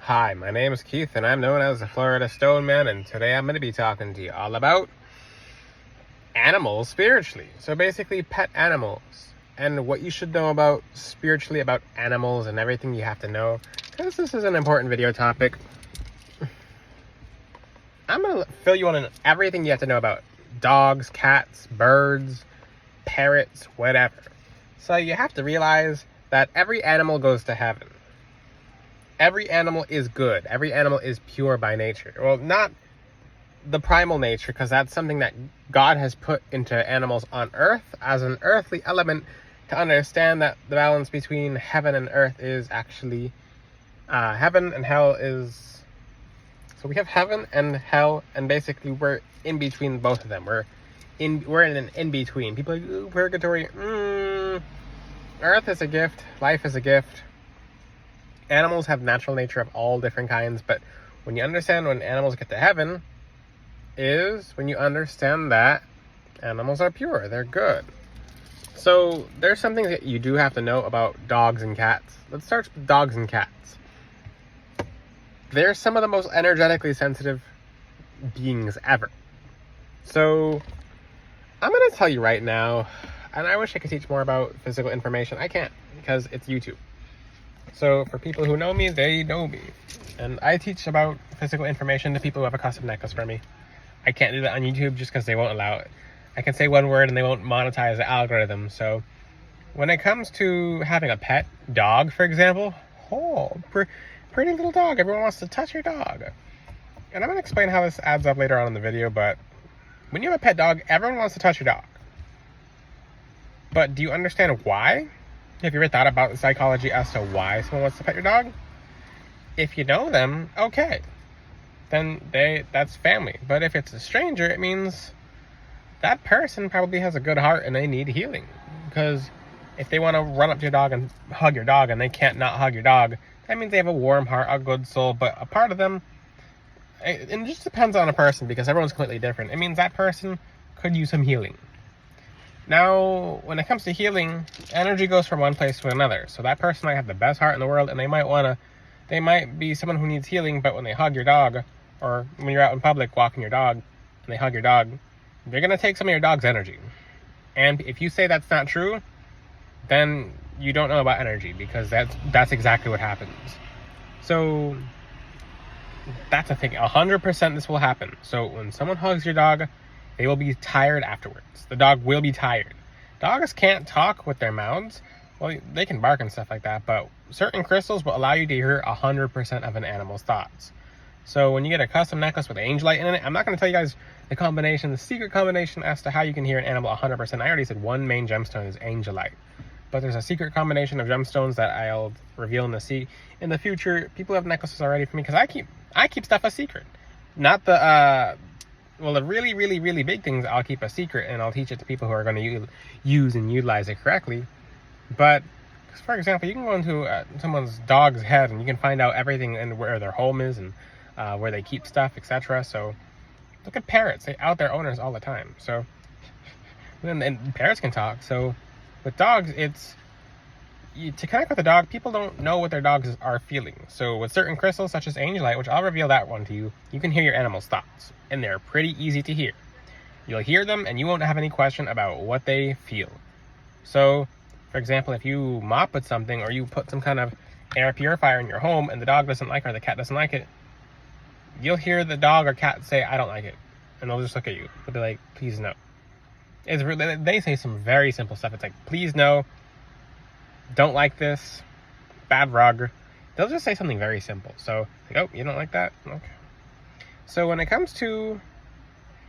Hi, my name is Keith, and I'm known as the Florida Stone Man, and today I'm going to be talking to you all about animals spiritually. So basically, pet animals, and what you should know about spiritually about animals and everything you have to know, because this is an important video topic. I'm going to fill you in on everything you have to know about dogs, cats, birds, parrots, whatever. So you have to realize that every animal goes to heaven. Every animal is good. Every animal is pure by nature. Well, not the primal nature, because that's something that God has put into animals on earth as an earthly element to understand that the balance between heaven and earth is actually heaven and hell is... So we have heaven and hell, and basically we're in between both of them. We're in an in-between. People are like, ooh, purgatory. Earth is a gift. Life is a gift. Animals have natural nature of all different kinds, but when you understand when animals get to heaven is when you understand that animals are pure, they're good. So there's something that you do have to know about dogs and cats. Let's start with dogs and cats. They're some of the most energetically sensitive beings ever. So I'm going to tell you right now, and I wish I could teach more about physical information. I can't, because it's YouTube. So for people who know me, they know me. And I teach about physical information to people who have a custom necklace for me. I can't do that on YouTube just because they won't allow it. I can say one word and they won't monetize the algorithm. So when it comes to having a pet dog, for example, pretty little dog. Everyone wants to touch your dog. And I'm going to explain how this adds up later on in the video, but when you have a pet dog, everyone wants to touch your dog. But do you understand why? Have you ever thought about the psychology as to why someone wants to pet your dog? If you know them, okay. Then that's family. But if it's a stranger, it means that person probably has a good heart and they need healing. Because if they want to run up to your dog and hug your dog and they can't not hug your dog, that means they have a warm heart, a good soul. But a part of them, it just depends on a person because everyone's completely different. It means that person could use some healing. Now, when it comes to healing, energy goes from one place to another. So that person might have the best heart in the world, and they might be someone who needs healing, but when they hug your dog, or when you're out in public walking your dog, and they hug your dog, they're going to take some of your dog's energy. And if you say that's not true, then you don't know about energy, because that's exactly what happens. So, that's the thing. 100% this will happen. So, when someone hugs your dog, they will be tired afterwards. The dog will be tired. Dogs can't talk with their mouths. Well, they can bark and stuff like that, but certain crystals will allow you to hear 100% of an animal's thoughts. So when you get a custom necklace with angelite in it, I'm not going to tell you guys the secret combination as to how you can hear an animal 100%. I already said one main gemstone is angelite. But there's a secret combination of gemstones that I'll reveal in the future. People have necklaces already for me, because I keep stuff a secret. Not the... Well, the really, really, really big things I'll keep a secret, and I'll teach it to people who are going to use and utilize it correctly. But, for example, you can go into someone's dog's head, and you can find out everything and where their home is and where they keep stuff, etc. So, look at parrots. They out their owners all the time. So, and parrots can talk. So, with dogs, to connect with a dog, people don't know what their dogs are feeling. So with certain crystals such as angelite, which I'll reveal that one to you, you can hear your animal's thoughts, and they're pretty easy to hear. You'll hear them and you won't have any question about what they feel. So, for example, if you mop with something or you put some kind of air purifier in your home and the dog doesn't like it or the cat doesn't like it, you'll hear the dog or cat say, "I don't like it." And they'll just look at you. They'll be like, "Please no." They say some very simple stuff. It's like, "Please no. Don't like this, bad rug." They'll just say something very simple. So, like, "Oh, you don't like that? Okay." So when it comes to,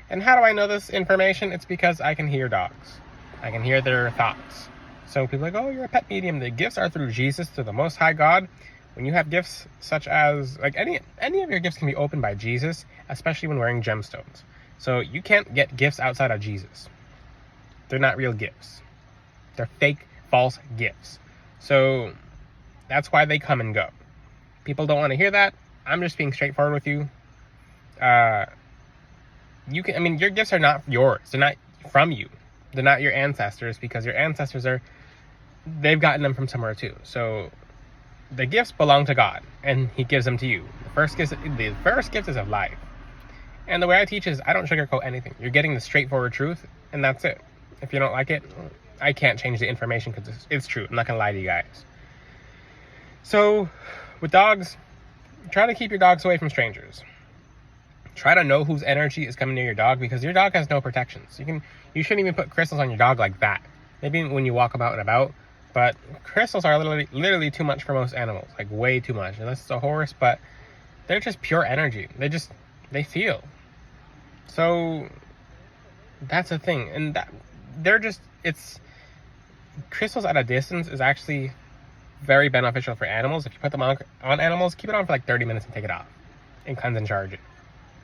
and how do I know this information? It's because I can hear dogs. I can hear their thoughts. So people are like, "Oh, you're a pet medium." The gifts are through Jesus, through the Most High God. When you have gifts such as, like any of your gifts can be opened by Jesus, especially when wearing gemstones. So you can't get gifts outside of Jesus. They're not real gifts. They're fake, false gifts. So that's why they come and go. People don't want to hear that. I'm just being straightforward with you. Your gifts are not yours. They're not from you. They're not your ancestors, because your ancestors they've gotten them from somewhere too. So the gifts belong to God, and He gives them to you. The first gift is of life. And the way I teach is I don't sugarcoat anything. You're getting the straightforward truth, and that's it. If you don't like it, I can't change the information because it's true. I'm not going to lie to you guys. So, with dogs, try to keep your dogs away from strangers. Try to know whose energy is coming near your dog, because your dog has no protections. You shouldn't even put crystals on your dog like that. Maybe when you walk about and about, but crystals are literally too much for most animals, like way too much. Unless it's a horse, but they're just pure energy. They feel. So that's the thing, and it's crystals at a distance is actually very beneficial for animals. If you put them on animals, keep it on for like 30 minutes and take it off, and cleanse and charge it,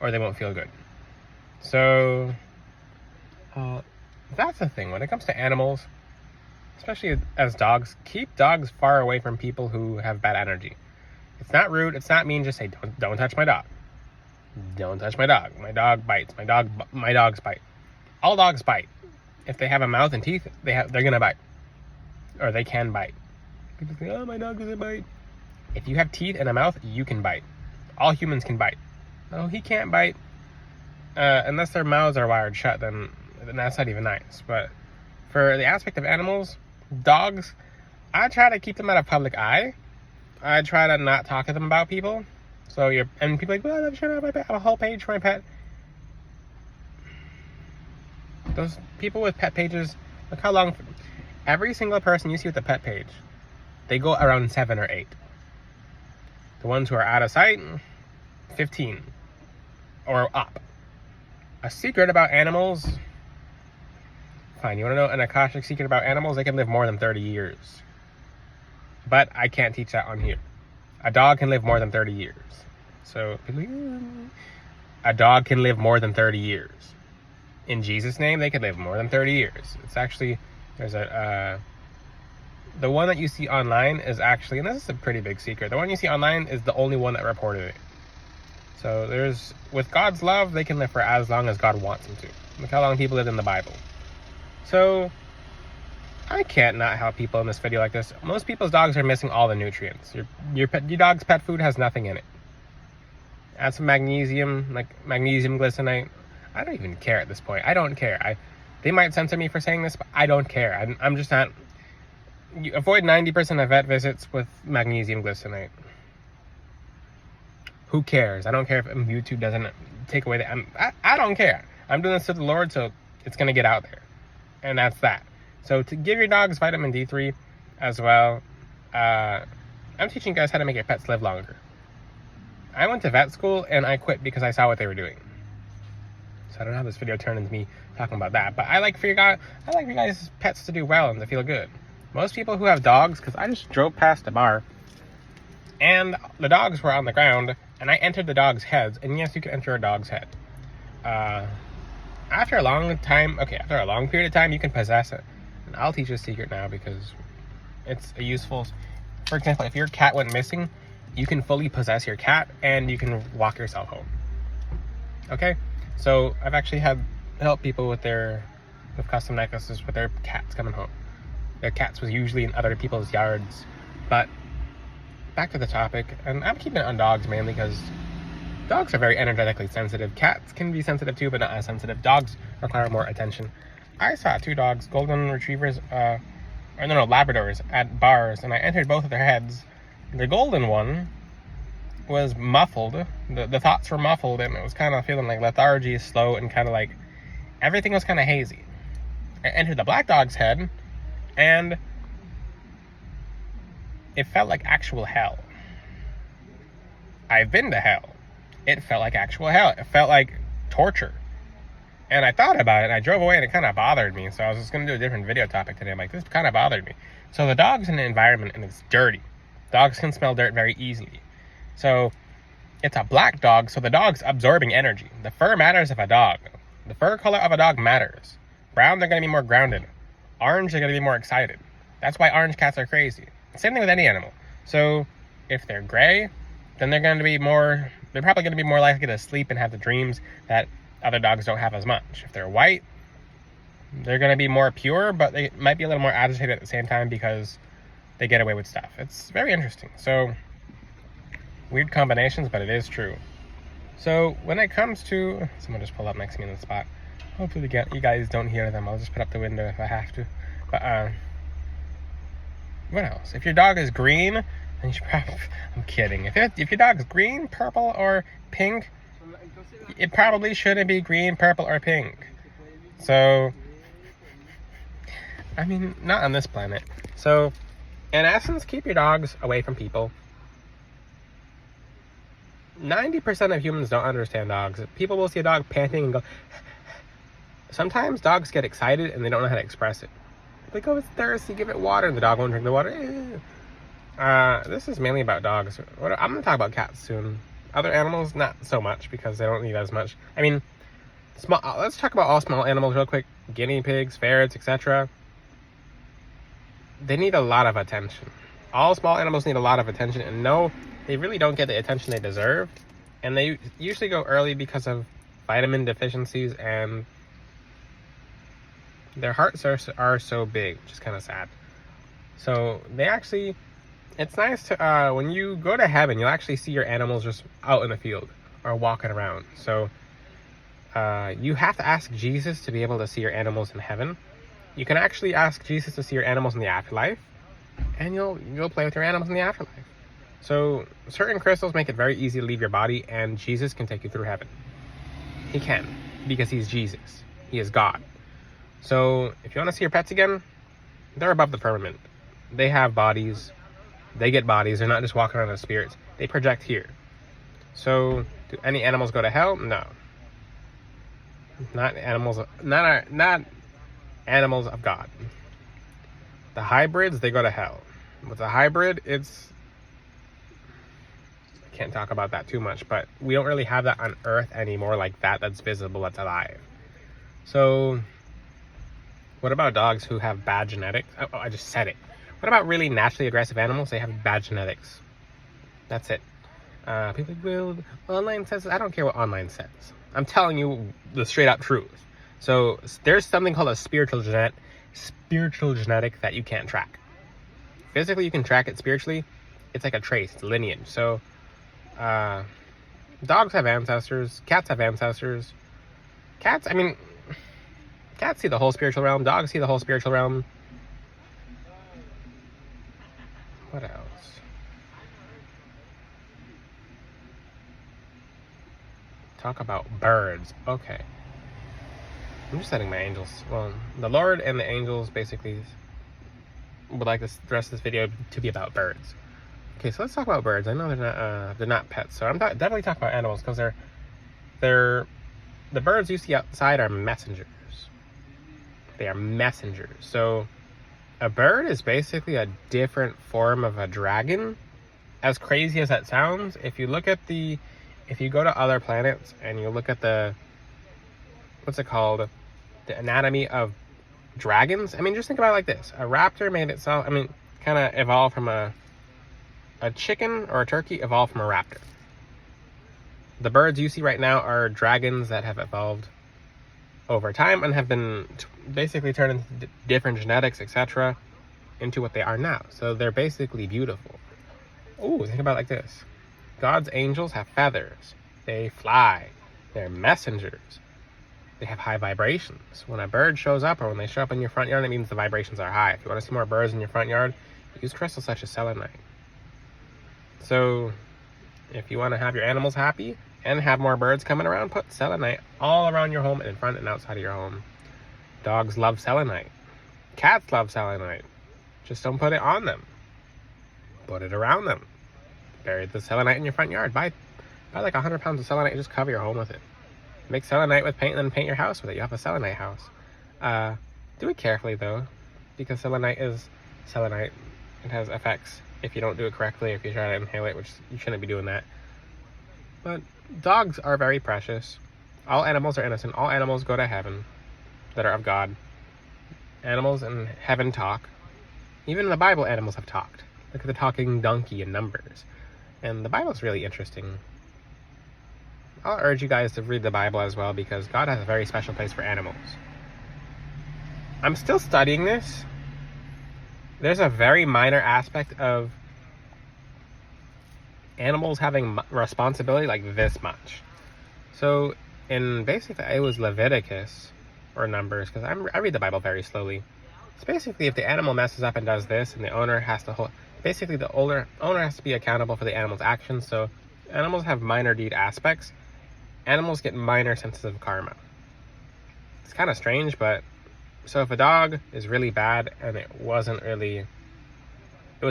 or they won't feel good. So that's the thing when it comes to animals, especially as dogs. Keep dogs far away from people who have bad energy. It's not rude, it's not mean. Just say don't touch my dog. Don't touch my dog. My dog bites. My dogs bite. All dogs bite. If they have a mouth and teeth, they're gonna bite, or they can bite. People say, "Oh, my dog doesn't bite." If you have teeth and a mouth, you can bite. All humans can bite. Oh, he can't bite unless their mouths are wired shut. Then that's not even nice. But for the aspect of animals, dogs, I try to keep them out of public eye. I try to not talk to them about people. And people are like, well, I'm sure I have a whole page for my pet. Those people with pet pages, look how long. Every single person you see with a pet page, they go around 7 or 8. The ones who are out of sight, 15 or up. A secret about animals. Fine, you want to know an Akashic secret about animals? They can live more than 30 years. But I can't teach that on here. A dog can live more than 30 years. So, a dog can live more than 30 years. In Jesus' name, they can live more than 30 years. It's actually, the one that you see online is actually, and this is a pretty big secret, the one you see online is the only one that reported it. So with God's love, they can live for as long as God wants them to. Look how long people lived in the Bible. So, I can't not help people in this video like this. Most people's dogs are missing all the nutrients. Your dog's pet food has nothing in it. Add some magnesium, like magnesium glycinate. I don't even care at this point. I don't care. They might censor me for saying this, but I don't care. I'm just not. You avoid 90% of vet visits with magnesium glycinate. Who cares? I don't care if YouTube doesn't take away I don't care. I'm doing this to the Lord, so it's gonna get out there, and that's that. So to give your dogs vitamin D3 as well, I'm teaching you guys how to make your pets live longer. I went to vet school and I quit because I saw what they were doing. So I don't know how this video turned into me talking about that, but I like for you guys' pets to do well and to feel good. Most people who have dogs, because I just drove past a bar and the dogs were on the ground and I entered the dogs' heads, and yes, you can enter a dog's head. After a long period of time, you can possess it. And I'll teach you a secret now because it's a useful. For example, if your cat went missing, you can fully possess your cat and you can walk yourself home. Okay? So I've actually had help people with custom necklaces with their cats coming home. Their cats was usually in other people's yards. But back to the topic, and I'm keeping it on dogs mainly because dogs are very energetically sensitive. Cats can be sensitive too, but not as sensitive. Dogs require more attention. I saw 2 dogs, golden retrievers, Labradors at bars, and I entered both of their heads. The golden one was muffled. The thoughts were muffled, and it was kind of feeling like lethargy, slow, and kind of like everything was kind of hazy. I entered the black dog's head, and it felt like actual hell. I've been to hell. It felt like actual hell. It felt like torture. And I thought about it, and I drove away, and it kind of bothered me. So I was just going to do a different video topic today. I'm like, this kind of bothered me. So the dog's in an environment, and it's dirty. Dogs can smell dirt very easily. So it's a black dog, so the dog's absorbing energy. The fur matters of a dog. The fur color of a dog matters. Brown, they're going to be more grounded. Orange, they're going to be more excited. That's why orange cats are crazy. Same thing with any animal. So if they're gray, then they're probably going to be more likely to sleep and have the dreams that other dogs don't have as much. If they're white, they're going to be more pure, but they might be a little more agitated at the same time because they get away with stuff. It's very interesting. So, weird combinations, but it is true. So, when it comes to... Someone just pulled up next to me in the spot. Hopefully you guys don't hear them. I'll just put up the window if I have to. But, what else? If your dog is green, then you should probably... I'm kidding. If your dog is green, purple, or pink, it probably shouldn't be green, purple, or pink. So, I mean, not on this planet. So, in essence, keep your dogs away from people. 90% of humans don't understand dogs. People will see a dog panting and go... Sometimes dogs get excited and they don't know how to express it. Like, oh, it's thirsty, give it water, and the dog won't drink the water. This is mainly about dogs. I'm going to talk about cats soon. Other animals, not so much, because they don't need as much. I mean, let's talk about all small animals real quick. Guinea pigs, ferrets, etc. They need a lot of attention. All small animals need a lot of attention, and no, they really don't get the attention they deserve. And they usually go early because of vitamin deficiencies, and their hearts are so big, which is kind of sad. So they actually... It's nice to, when you go to heaven, you'll actually see your animals just out in the field or walking around. So, you have to ask Jesus to be able to see your animals in heaven. You can actually ask Jesus to see your animals in the afterlife, and you'll play with your animals in the afterlife. So, certain crystals make it very easy to leave your body, and Jesus can take you through heaven. He can, because he's Jesus. He is God. So, if you want to see your pets again, they're above the firmament. They have bodies. They get bodies. They're not just walking around as spirits. They project here. So, do any animals go to hell? No. Not animals of God. The hybrids, they go to hell. With a hybrid, I can't talk about that too much, but we don't really have that on Earth anymore, like that's visible, that's alive. So, what about dogs who have bad genetics? Oh, I just said it. What about really naturally aggressive animals? They have bad genetics. That's it. People will... Online says... I don't care what online says. I'm telling you the straight up truth. So, there's something called a spiritual genetic that you can't track. Physically, you can track it. Spiritually, it's like a trace. It's a lineage. So, dogs have ancestors. Cats have ancestors. Cats see the whole spiritual realm. Dogs see the whole spiritual realm. What else? Talk about birds. Okay. I'm just setting my angels. Well, the Lord and the angels basically would like the rest of this video to be about birds. Okay, so let's talk about birds. I know they're not pets, so I'm definitely talking about animals because the birds you see outside are messengers. They are messengers. So a bird is basically a different form of a dragon. As crazy as that sounds, if you go to other planets and you look at the anatomy of dragons, just think about it like this. A raptor made itself, kind of evolved from a chicken or a turkey evolved from a raptor. The birds you see right now are dragons that have evolved over time and have been basically turned into different genetics, etc., into what they are now. So they're basically beautiful. Ooh, think about it like this. God's angels have feathers. They fly. They're messengers. They have high vibrations. When a bird shows up or when they show up in your front yard, it means the vibrations are high. If you want to see more birds in your front yard, use crystals such as selenite. So if you want to have your animals happy and have more birds coming around, put selenite all around your home and in front and outside of your home. Dogs love selenite. Cats love selenite. Just don't put it on them. Put it around them. Bury the selenite in your front yard. Buy like 100 pounds of selenite and just cover your home with it. Make selenite with paint and then paint your house with it. You have a selenite house. Do it carefully though, because selenite is selenite. It has effects if you don't do it correctly, if you try to inhale it, which you shouldn't be doing that. But dogs are very precious. All animals are innocent. All animals go to heaven that are of God. Animals in heaven talk. Even in the Bible, animals have talked. Look at the talking donkey in Numbers. And the Bible is really interesting. I'll urge you guys to read the Bible as well, because God has a very special place for animals. I'm still studying this. there's a very minor aspect of animals having responsibility like this much. So in basically, it was Leviticus or Numbers, because I read the Bible very slowly. It's basically if the animal messes up and does this, and the owner has to hold. Basically, the owner has to be accountable for the animal's actions. So animals have minor deed aspects. Animals get minor sensitive karma. It's kind of strange, but so if a dog is really bad and it was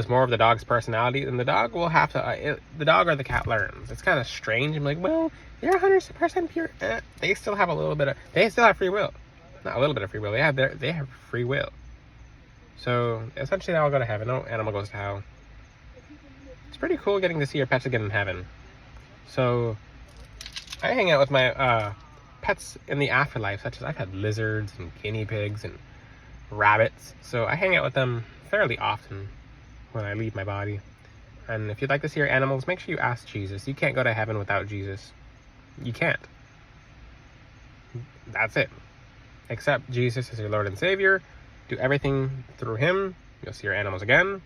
more of the dog's personality, then the dog will have to, the dog or the cat learns. It's kind of strange. I'm like, well, you're 100% pure. They still have they still have free will. Not a little bit of free will. They have free will. So essentially they all go to heaven. No animal goes to hell. It's pretty cool getting to see your pets again in heaven. So I hang out with my pets in the afterlife, such as I've had lizards and guinea pigs and rabbits. So I hang out with them fairly often when I leave my body. And if you'd like to see your animals, make sure you ask Jesus. You can't go to heaven without Jesus. You can't. That's it. Accept Jesus as your Lord and Savior. Do everything through Him. You'll see your animals again.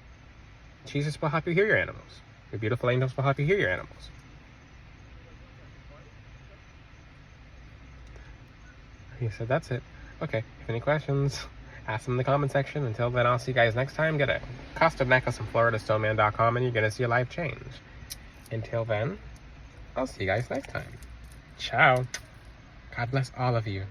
Jesus will help you hear your animals. Your beautiful angels will help you hear your animals. He said, that's it. Okay, if any questions, ask them in the comment section. Until then, I'll see you guys next time. Get a custom necklace from FloridaStoneman.com and you're going to see your life change. Until then, I'll see you guys next time. Ciao. God bless all of you.